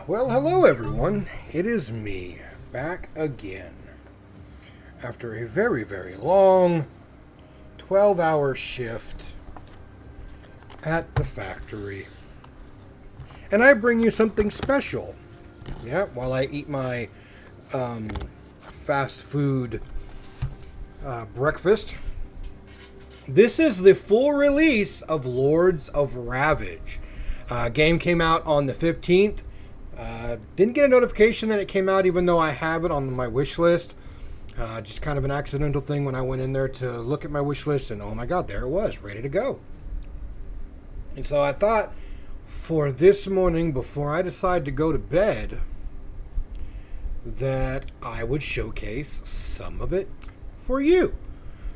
Well, hello everyone. It is me, back again. After a very, very long 12-hour shift at the factory. And I bring you something special. Yeah, while I eat my fast food breakfast. This is the full release of Lords of Ravage. Game came out on the 15th. Didn't get a notification that it came out, even though I have it on my wish list. Just kind of an accidental thing when I went in there to look at my wish list, and oh my god, there it was, ready to go. And so I thought for this morning, before I decide to go to bed, that I would showcase some of it for you.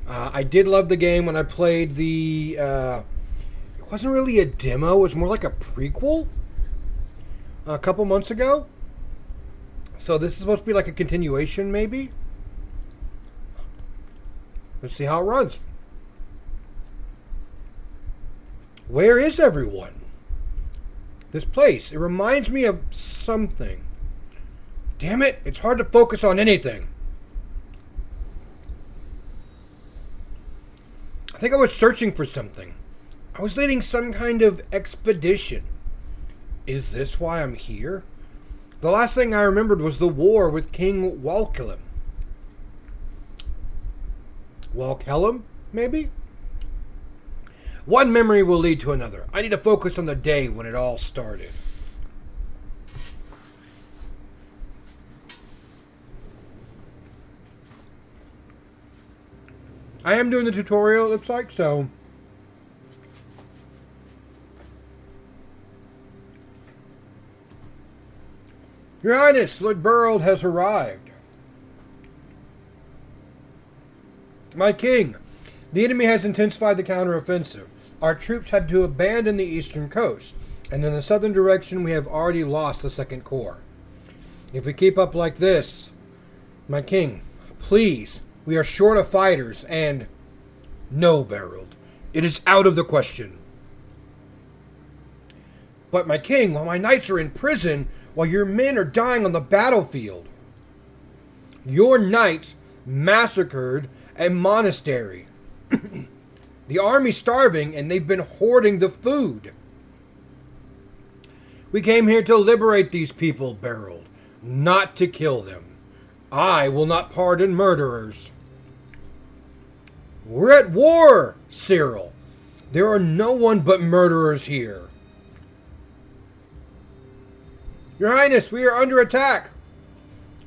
I did love the game when I played the... it wasn't really a demo, it was more like a prequel a couple months ago. So this is supposed to be like a continuation, maybe? Let's see how it runs. Where is everyone? This place, it reminds me of something. Damn it, it's hard to focus on anything. I think I was searching for something. I was leading some kind of expedition. Is this why I'm here? The last thing I remembered was the war with King Walkelim. Walkelim, maybe? One memory will lead to another. I need to focus on the day when it all started. I am doing the tutorial, it looks like, so... Your Highness, Lord Burrell has arrived. My king, the enemy has intensified the counteroffensive. Our troops had to abandon the eastern coast, and in the southern direction we have already lost the Second Corps. If we keep up like this, my king, please, we are short of fighters, and... No, Beryl, it is out of the question. But my king, while my knights are in prison, while your men are dying on the battlefield, your knights massacred a monastery. The army's starving, and they've been hoarding the food. We came here to liberate these people, Beryl, not to kill them. I will not pardon murderers. We're at war, Cyril. There are no one but murderers here. Your Highness, we are under attack.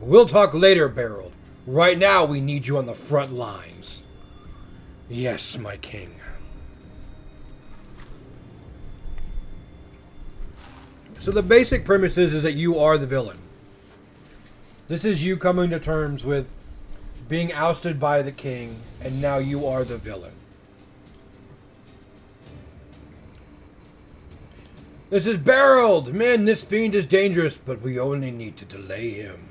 We'll talk later, Beryl. Right now, we need you on the front lines. Yes, my king. So the basic premise is that you are the villain. This is you coming to terms with being ousted by the king, and now you are the villain. This is Beryl! Men, this fiend is dangerous, but we only need to delay him.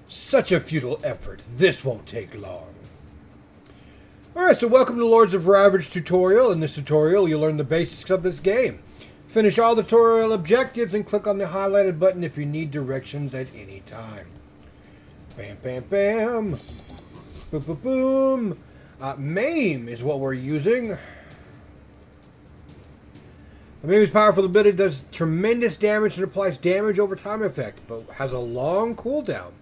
Such a futile effort. This won't take long. Alright, so welcome to Lords of Ravage tutorial. In this tutorial, you'll learn the basics of this game. Finish all the tutorial objectives and click on the highlighted button if you need directions at any time. Bam, bam, bam. Boom, boom, boom. Maim is what we're using. Maim's powerful ability does tremendous damage and applies damage over time effect, but has a long cooldown.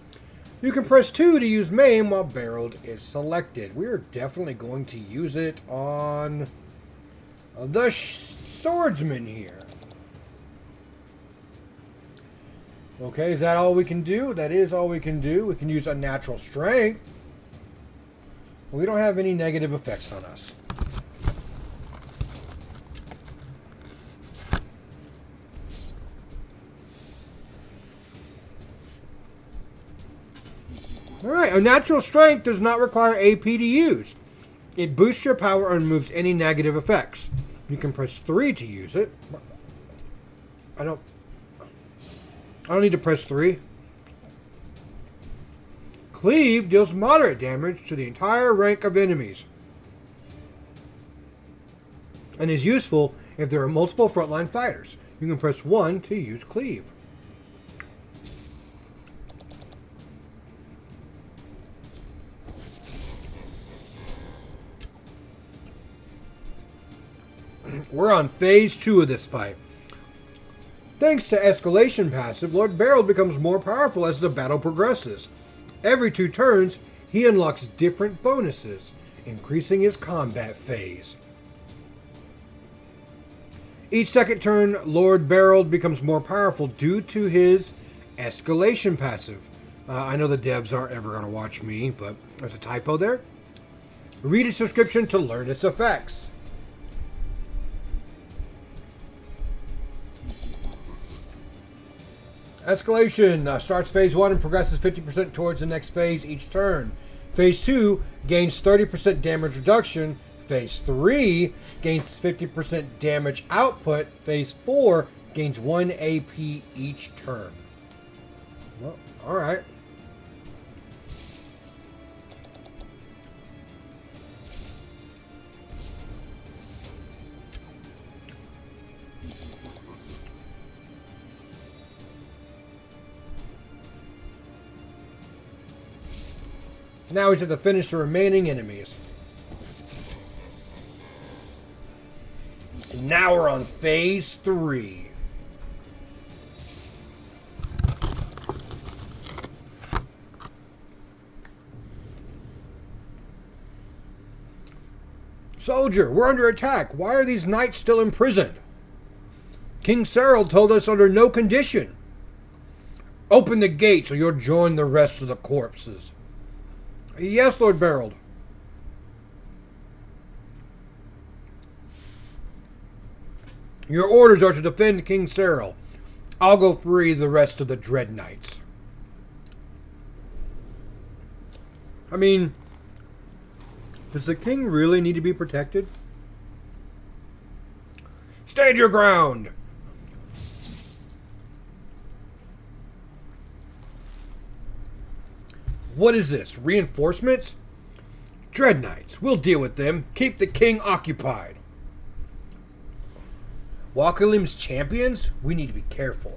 You can press 2 to use Maim while Beryl is selected. We're definitely going to use it on the swordsman here. Okay, is that all we can do? That is all we can do. We can use unnatural strength. We don't have any negative effects on us. Alright, unnatural strength does not require AP to use. It boosts your power and removes any negative effects. You can press 3 to use it. I don't need to press 3. Cleave deals moderate damage to the entire rank of enemies, and is useful if there are multiple frontline fighters. You can press 1 to use cleave. We're on phase 2 of this fight. Thanks to escalation passive, Lord Beryl becomes more powerful as the battle progresses. Every 2 turns, he unlocks different bonuses, increasing his combat phase. Each second turn, Lord Beryl becomes more powerful due to his escalation passive. I know the devs aren't ever going to watch me, but there's a typo there. Read its description to learn its effects. Escalation starts phase 1 and progresses 50% towards the next phase each turn. Phase 2 gains 30% damage reduction. Phase 3 gains 50% damage output. Phase 4 gains 1 AP each turn. Well, alright. Now we have to finish the remaining enemies. And now we're on phase 3. Soldier, we're under attack. Why are these knights still imprisoned? King Cyril told us under no condition. Open the gates or you'll join the rest of the corpses. Yes, Lord Beryl. Your orders are to defend King Cyril. I'll go free the rest of the Dread Knights. I mean, does the king really need to be protected? Stand your ground! What is this? Reinforcements? Dread Knights. We'll deal with them. Keep the king occupied. Wakalim's champions? We need to be careful.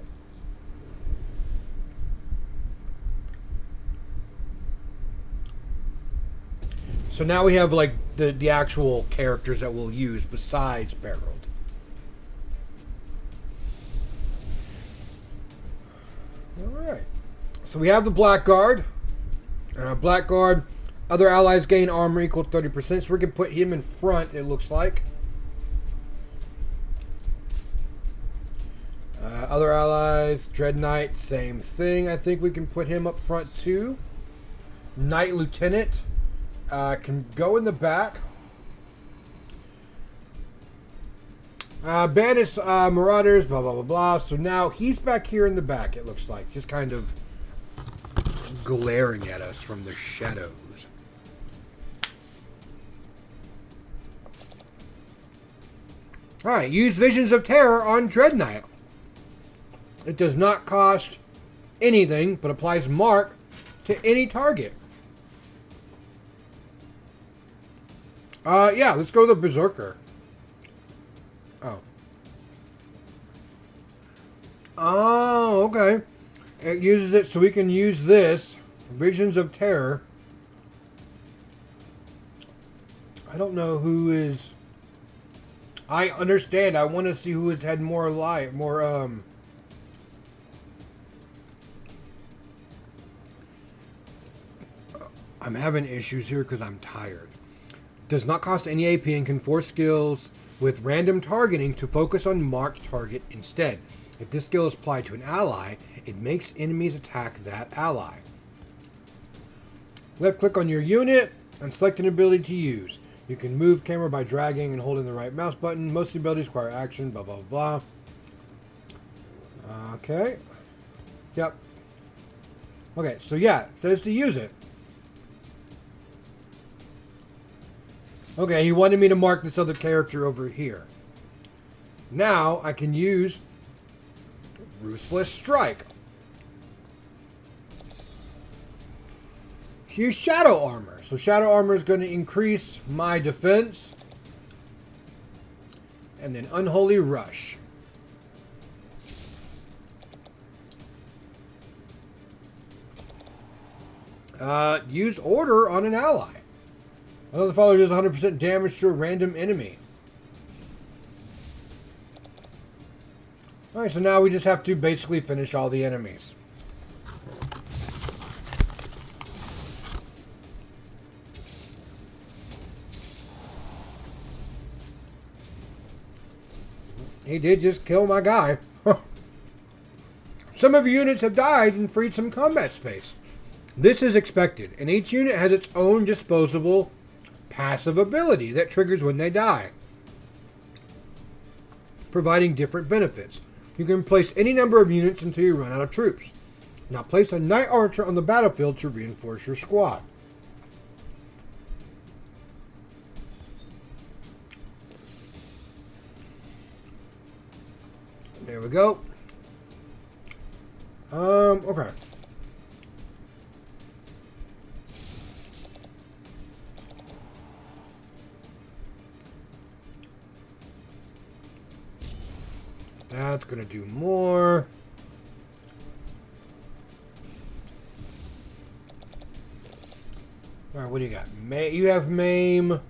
So now we have like the actual characters that we'll use besides Beryl. Alright. So we have the Blackguard. Blackguard, other allies gain armor equal to 30%, so we can put him in front, it looks like. Other allies, Dread Knight, same thing. I think we can put him up front too. Knight Lieutenant can go in the back. Banish Marauders, blah, blah, blah, blah. So now he's back here in the back, it looks like. Just kind of glaring at us from the shadows. Alright, use Visions of Terror on Dread Knight. It does not cost anything, but applies mark to any target. Yeah, let's go to the Berserker. Oh. Oh, okay. It uses it so we can use this. Visions of Terror. I don't know who is... I understand. I want to see who has had more life, more, I'm having issues here because I'm tired. Does not cost any AP and can force skills with random targeting to focus on marked target instead. If this skill is applied to an ally, it makes enemies attack that ally. Left click on your unit and select an ability to use. You can move camera by dragging and holding the right mouse button. Most abilities require action, blah, blah, blah. Okay. Yep. Okay, so yeah, it says to use it. Okay, he wanted me to mark this other character over here. Now I can use Ruthless Strike. Use Shadow Armor. So Shadow Armor is going to increase my defense. And then Unholy Rush. Use order on an ally. Another follower does 100% damage to a random enemy. Alright, so now we just have to basically finish all the enemies. He did just kill my guy. Some of your units have died and freed some combat space. This is expected, and each unit has its own disposable passive ability that triggers when they die, providing different benefits. You can place any number of units until you run out of troops. Now place a Knight Archer on the battlefield to reinforce your squad. There we go. Okay. That's going to do more. All right, what do you got? You have Maim.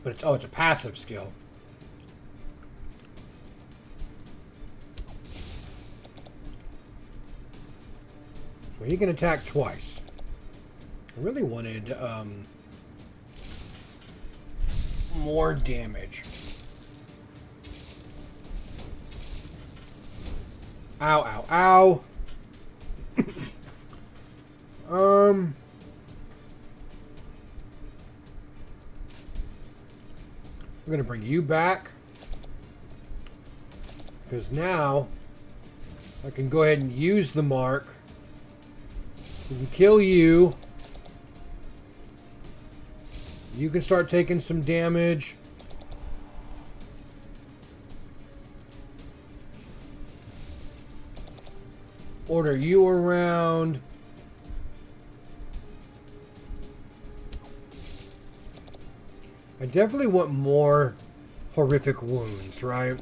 But it's a passive skill. So he can attack twice. I really wanted more damage. Ow, ow, ow. I'm going to bring you back. Because now I can go ahead and use the mark. We can kill you. You can start taking some damage. Order you around. I definitely want more horrific wounds, right?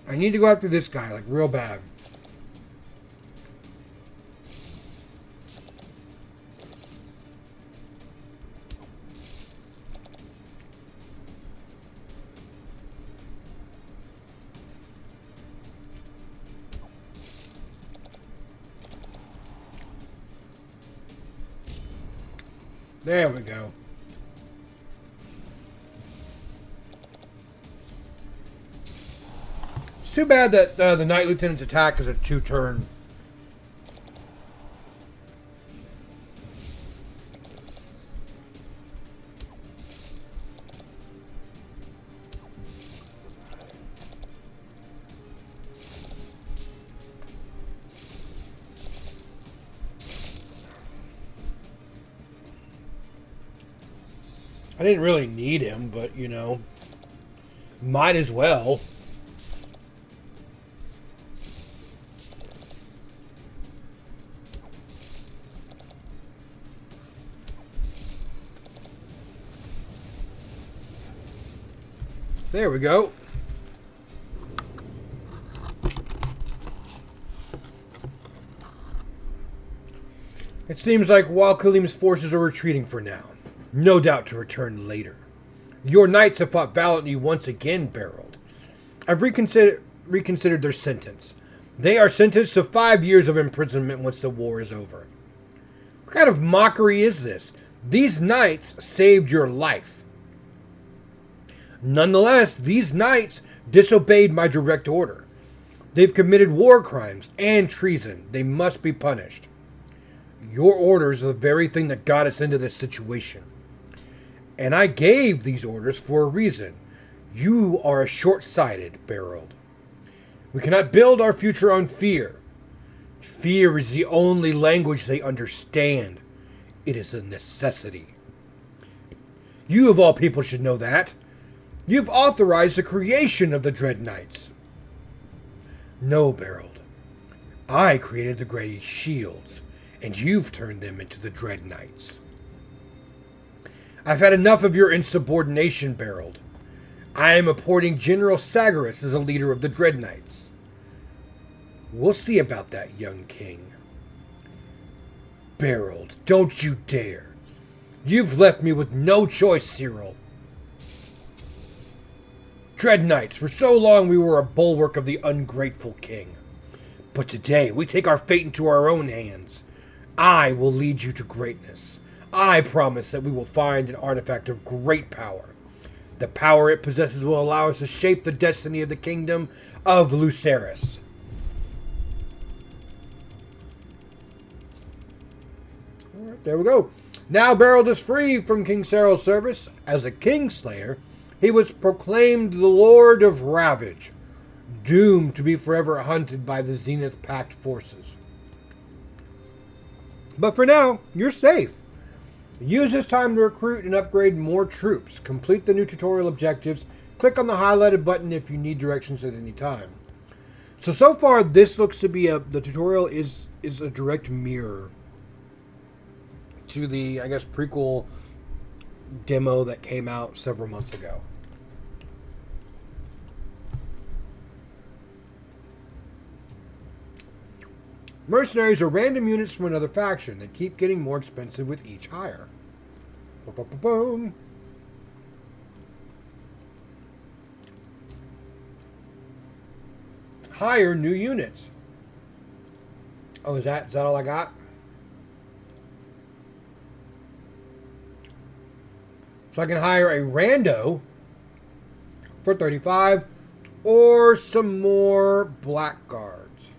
I need to go after this guy, like, real bad. There we go. It's too bad that the Knight Lieutenant's attack is a 2-turn. I didn't really need him, but, you know, might as well. There we go. It seems like Wal Kalim's forces are retreating for now. No doubt to return later. Your knights have fought valiantly once again, Berold. I've reconsidered their sentence. They are sentenced to 5 years of imprisonment once the war is over. What kind of mockery is this? These knights saved your life. Nonetheless, these knights disobeyed my direct order. They've committed war crimes and treason. They must be punished. Your orders are the very thing that got us into this situation. And I gave these orders for a reason. You are short-sighted, Berold. We cannot build our future on fear. Fear is the only language they understand. It is a necessity. You of all people should know that. You've authorized the creation of the Dread Knights. No, Berold. I created the Grey Shields, and you've turned them into the Dread Knights. I've had enough of your insubordination, Beryl. I am appointing General Sagaris as a leader of the Dread Knights. We'll see about that, young king. Beryl, don't you dare. You've left me with no choice, Cyril. Dread Knights, for so long we were a bulwark of the ungrateful king. But today we take our fate into our own hands. I will lead you to greatness. I promise that we will find an artifact of great power. The power it possesses will allow us to shape the destiny of the kingdom of Lucerys. Alright, there we go. Now Beryl is free from King Cyril's service. As a Kingslayer, he was proclaimed the Lord of Ravage, doomed to be forever hunted by the Zenith Pact forces. But for now, you're safe. Use this time to recruit and upgrade more troops. Complete the new tutorial objectives. Click on the highlighted button if you need directions at any time. So far, this looks to be the tutorial is a direct mirror to the, I guess, prequel demo that came out several months ago. Mercenaries are random units from another faction that keep getting more expensive with each hire. Boom. Hire new units. Oh, is that all I got? So I can hire a rando for 35 or some more blackguards.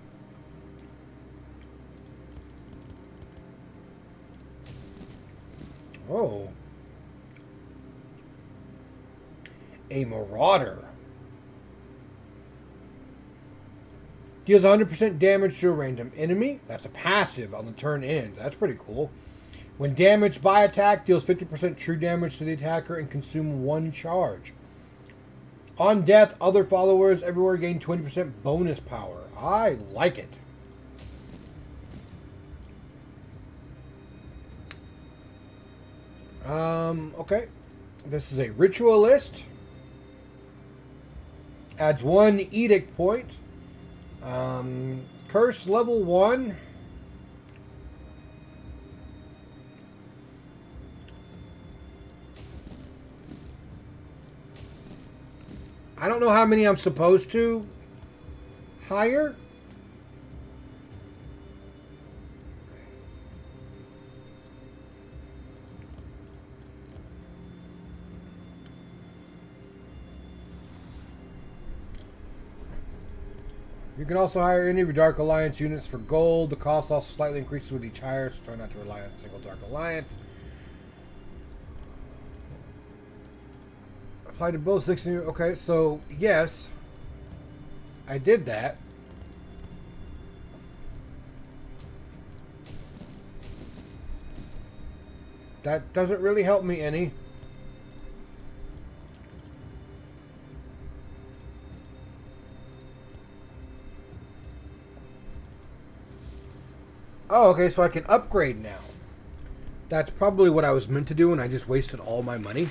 Oh. A marauder. Deals 100% damage to a random enemy. That's a passive on the turn end. That's pretty cool. When damaged by attack, deals 50% true damage to the attacker and consume 1 charge. On death, other followers everywhere gain 20% bonus power. I like it. Okay. This is a ritualist. Adds 1 edict point. Curse level 1. I don't know how many I'm supposed to hire. You can also hire any of your Dark Alliance units for gold. The cost also slightly increases with each hire, so try not to rely on a single Dark Alliance. Apply to both 16. Okay, so yes, I did that. That doesn't really help me any. Oh, okay, so I can upgrade now. That's probably what I was meant to do, and I just wasted all my money.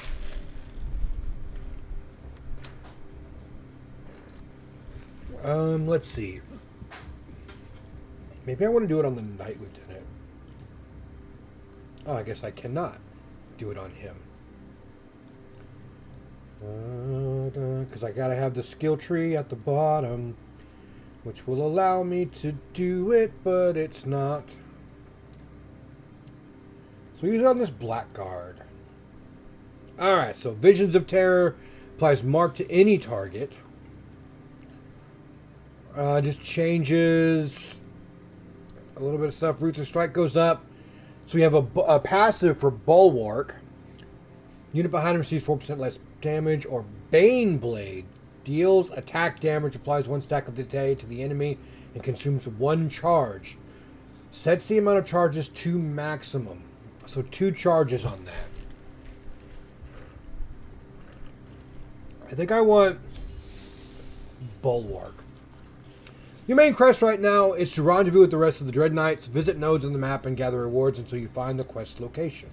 Let's see. Maybe I want to do it on the Knight Lieutenant. Oh, I guess I cannot do it on him. Because I gotta have the skill tree at the bottom, which will allow me to do it, but it's not. So use it on this blackguard. Alright, so Visions of Terror applies mark to any target. Just changes a little bit of stuff. Roots of Strike goes up. So we have a passive for Bulwark. Unit behind him receives 4% less damage. Or Bane Blade. Deals attack damage, applies 1 stack of decay to the enemy, and consumes 1 charge. Sets the amount of charges to maximum. So 2 charges on that. I think I want Bulwark. Your main quest right now is to rendezvous with the rest of the Dread Knights, visit nodes on the map, and gather rewards until you find the quest location.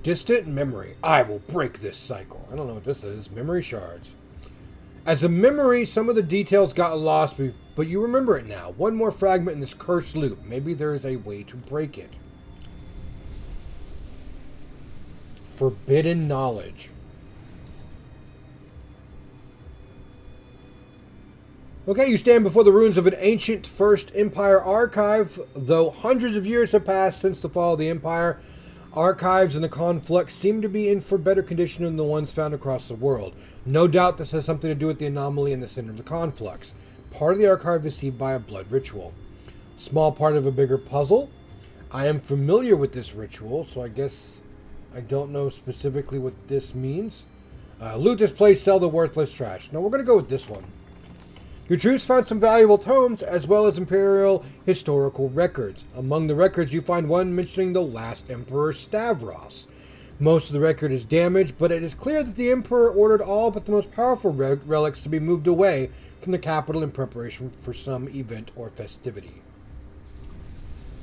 Distant memory. I will break this cycle. I don't know what this is. Memory shards. As a memory, some of the details got lost, but you remember it now. One more fragment in this cursed loop. Maybe there is a way to break it. Forbidden knowledge. Okay, you stand before the ruins of an ancient First Empire archive. Though hundreds of years have passed since the fall of the Empire, archives in the conflux seem to be in for better condition than the ones found across the world. No doubt this has something to do with the anomaly in the center of the conflux. Part of the archive is sealed by a blood ritual. Small part of a bigger puzzle. I am familiar with this ritual, so I guess I don't know specifically what this means. Loot this place, sell the worthless trash. Now we're going to go with this one. Your troops found some valuable tomes as well as imperial historical records. Among the records you find one mentioning the last Emperor Stavros. Most of the record is damaged, but it is clear that the Emperor ordered all but the most powerful relics to be moved away from the capital in preparation for some event or festivity.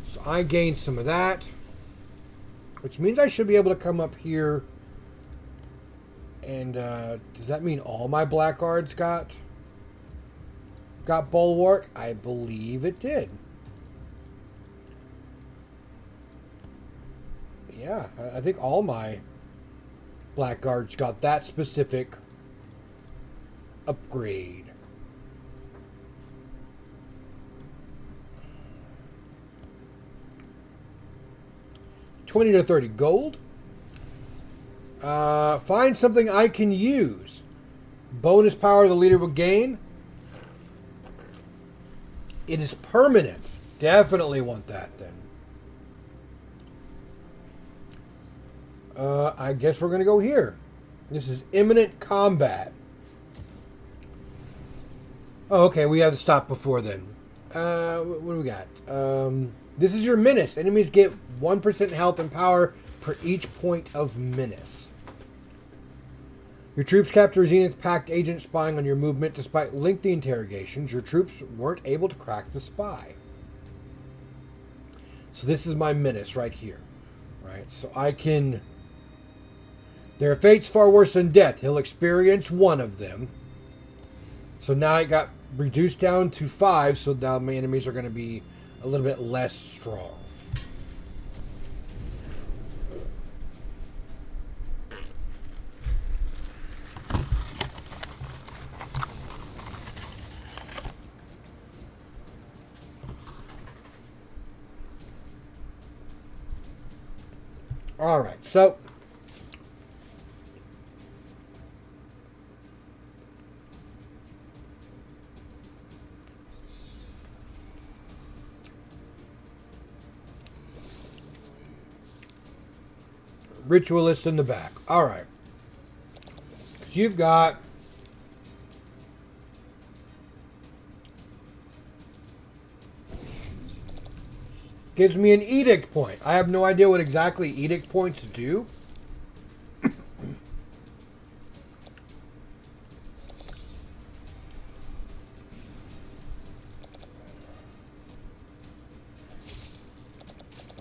So I gained some of that, which means I should be able to come up here and does that mean all my blackguards got bulwark? I believe it did. Yeah, I think all my blackguards got that specific upgrade. $20 to $30 gold. Find something I can use. Bonus power the leader will gain. It is permanent. Definitely want that then. I guess we're going to go here. This is imminent combat. Oh, okay. We have to stop before then. What do we got? This is your menace. Enemies get 1% health and power per each point of menace. Your troops capture a Zenith Pact agent spying on your movement. Despite lengthy interrogations, your troops weren't able to crack the spy. So this is my menace right here. Right? So I can... Their fate's far worse than death. He'll experience one of them. So now it got reduced down to 5, so now my enemies are going to be a little bit less strong. All right, so ritualist in the back. All right, so you've got gives me an edict point. I have no idea what exactly edict points do.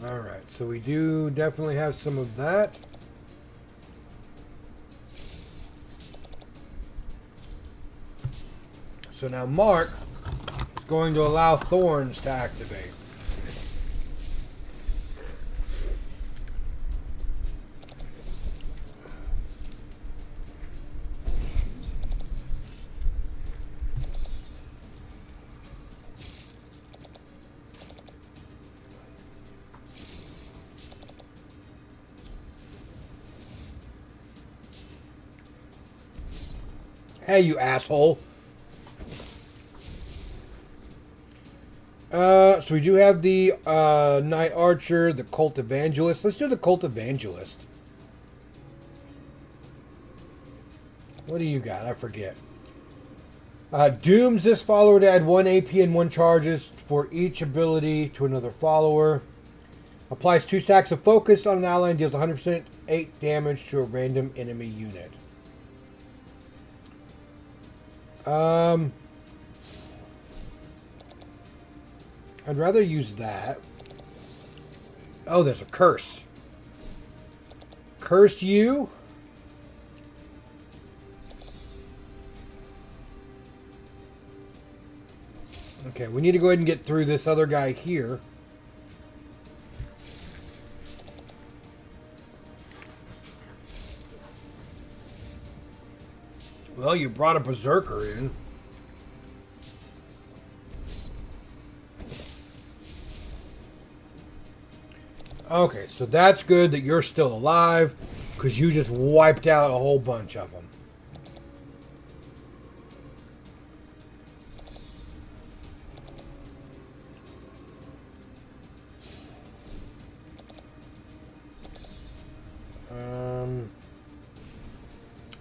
All right, so we do definitely have some of that. So now Mark is going to allow thorns to activate. Hey, you asshole. So we do have the Knight Archer, the Cult Evangelist. Let's do the Cult Evangelist. What do you got? I forget. Dooms this follower to add 1 AP and 1 charges for each ability to another follower. Applies 2 stacks of focus on an ally and deals 100% 8 damage to a random enemy unit. I'd rather use that. Oh, there's a curse. Curse you. Okay, we need to go ahead and get through this other guy here. Well, you brought a berserker in. Okay, so that's good that you're still alive, because you just wiped out a whole bunch of them.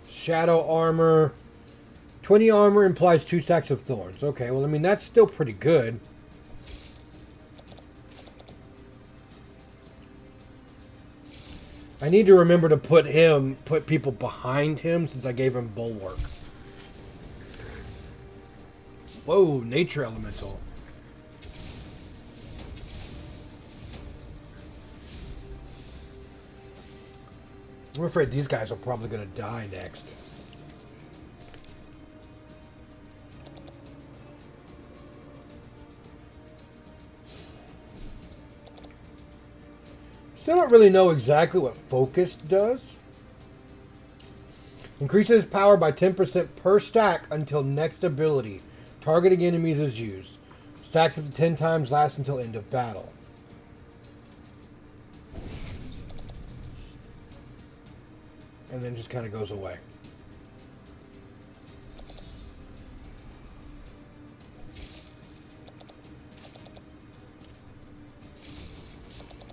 Shadow armor. 20 armor implies 2 stacks of thorns. Okay, well, I mean, that's still pretty good. I need to remember to put people behind him since I gave him bulwark. Whoa, nature elemental. I'm afraid these guys are probably going to die next. Still don't really know exactly what focus does. Increases power by 10% per stack until next ability. Targeting enemies is used. Stacks up to 10 times, lasts until end of battle. And then just kind of goes away.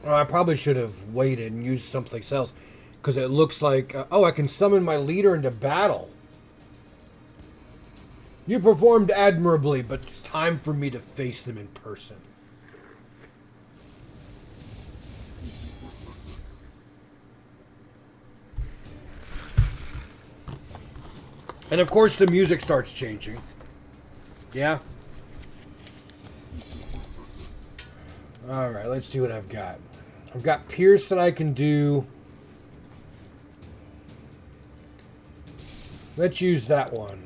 Well, I probably should have waited and used something else, because it looks like, oh, I can summon my leader into battle. You performed admirably, but it's time for me to face them in person. And of course the music starts changing. Yeah? Alright, let's see what I've got. I've got Pierce that I can do. Let's use that one.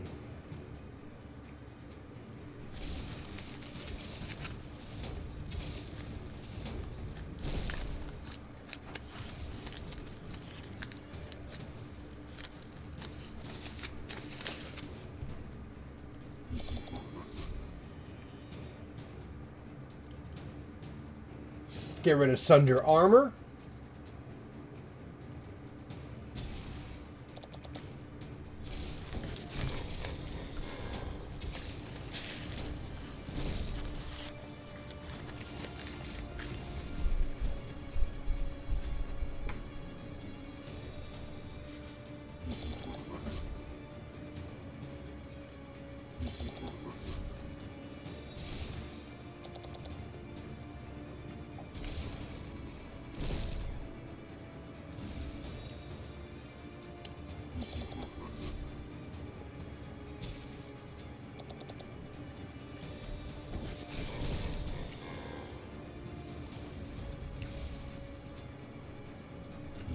Get rid of Sunder Armor.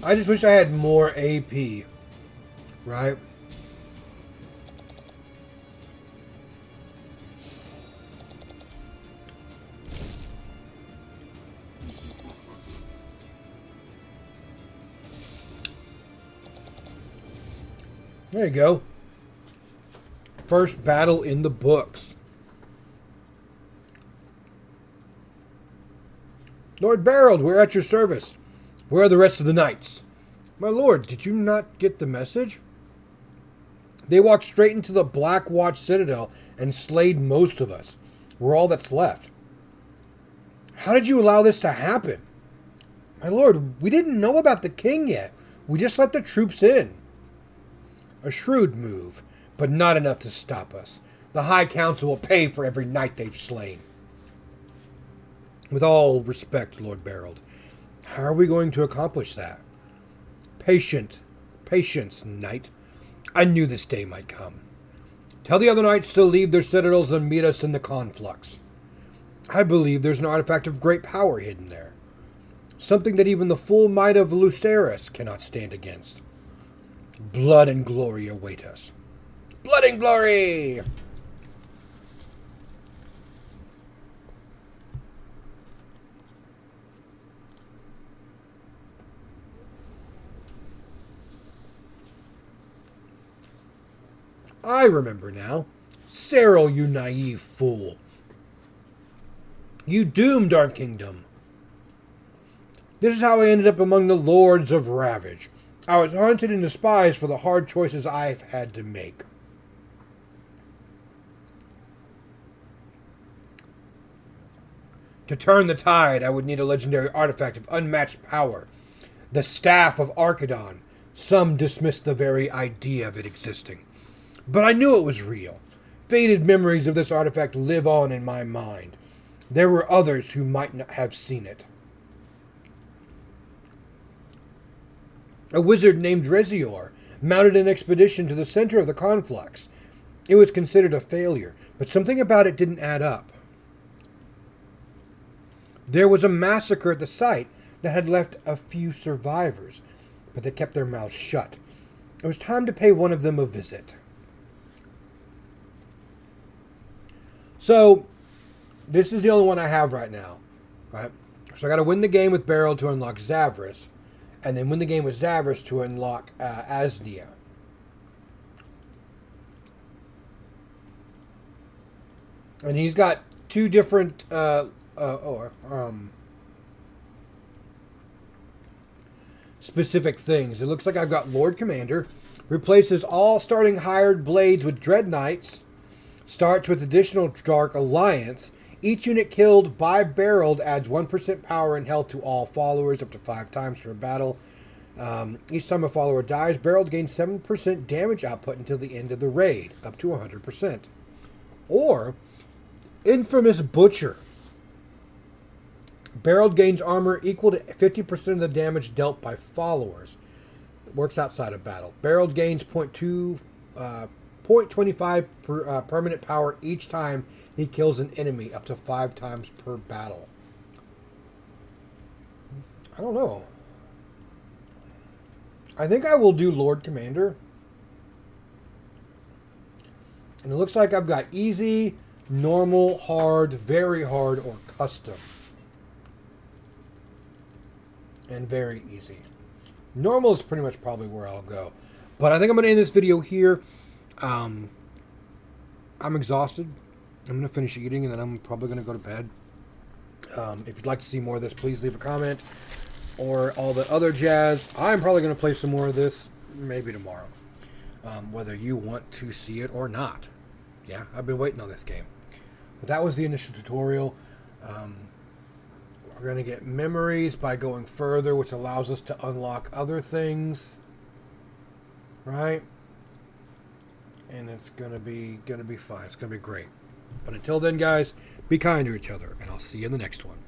I just wish I had more AP, right? There you go. First battle in the books. Lord Barold, we're at your service. Where are the rest of the knights? My lord, did you not get the message? They walked straight into the Black Watch Citadel and slayed most of us. We're all that's left. How did you allow this to happen? My lord, we didn't know about the king yet. We just let the troops in. A shrewd move, but not enough to stop us. The High Council will pay for every knight they've slain. With all respect, Lord Barold, how are we going to accomplish that? Patience, knight. I knew this day might come. Tell the other knights to leave their citadels and meet us in the conflux. I believe there's an artifact of great power hidden there. Something that even the full might of Lucerys cannot stand against. Blood and glory await us. Blood and glory! I remember now. Cyril, you naive fool. You doomed our kingdom. This is how I ended up among the lords of Ravage. I was haunted and despised for the hard choices I've had to make. To turn the tide, I would need a legendary artifact of unmatched power. The Staff of Archidon. Some dismissed the very idea of it existing. But I knew it was real. Faded memories of this artifact live on in my mind. There were others who might not have seen it. A wizard named Rezior mounted an expedition to the center of the conflux. It was considered a failure, but something about it didn't add up. There was a massacre at the site that had left a few survivors, but they kept their mouths shut. It was time to pay one of them a visit. So, this is the only one I have right now, right? So I got to win the game with Beryl to unlock Zavras, and then win the game with Zavras to unlock Asnia. And he's got two different specific things. It looks like I've got Lord Commander, replaces all starting hired blades with Dread Knights, starts with additional Dark Alliance. Each unit killed by Beryl adds 1% power and health to all followers up to 5 times per battle. Each time a follower dies, Beryl gains 7% damage output until the end of the raid, up to 100%. Or, Infamous Butcher. Beryl gains armor equal to 50% of the damage dealt by followers. It works outside of battle. Beryl gains 0.25 permanent power each time he kills an enemy, up to 5 times per battle. I don't know. I think I will do Lord Commander. And it looks like I've got easy, normal, hard, very hard, or custom. And very easy. Normal is pretty much probably where I'll go. But I think I'm going to end this video here. I'm exhausted. I'm going to finish eating and then I'm probably going to go to bed. If you'd like to see more of this, please leave a comment. Or all the other jazz. I'm probably going to play some more of this maybe tomorrow. Whether you want to see it or not. Yeah, I've been waiting on this game. But that was the initial tutorial. We're going to get memories by going further, which allows us to unlock other things. Right? And it's going to be fine. It's going to be great. But until then, guys, be kind to each other, and I'll see you in the next one.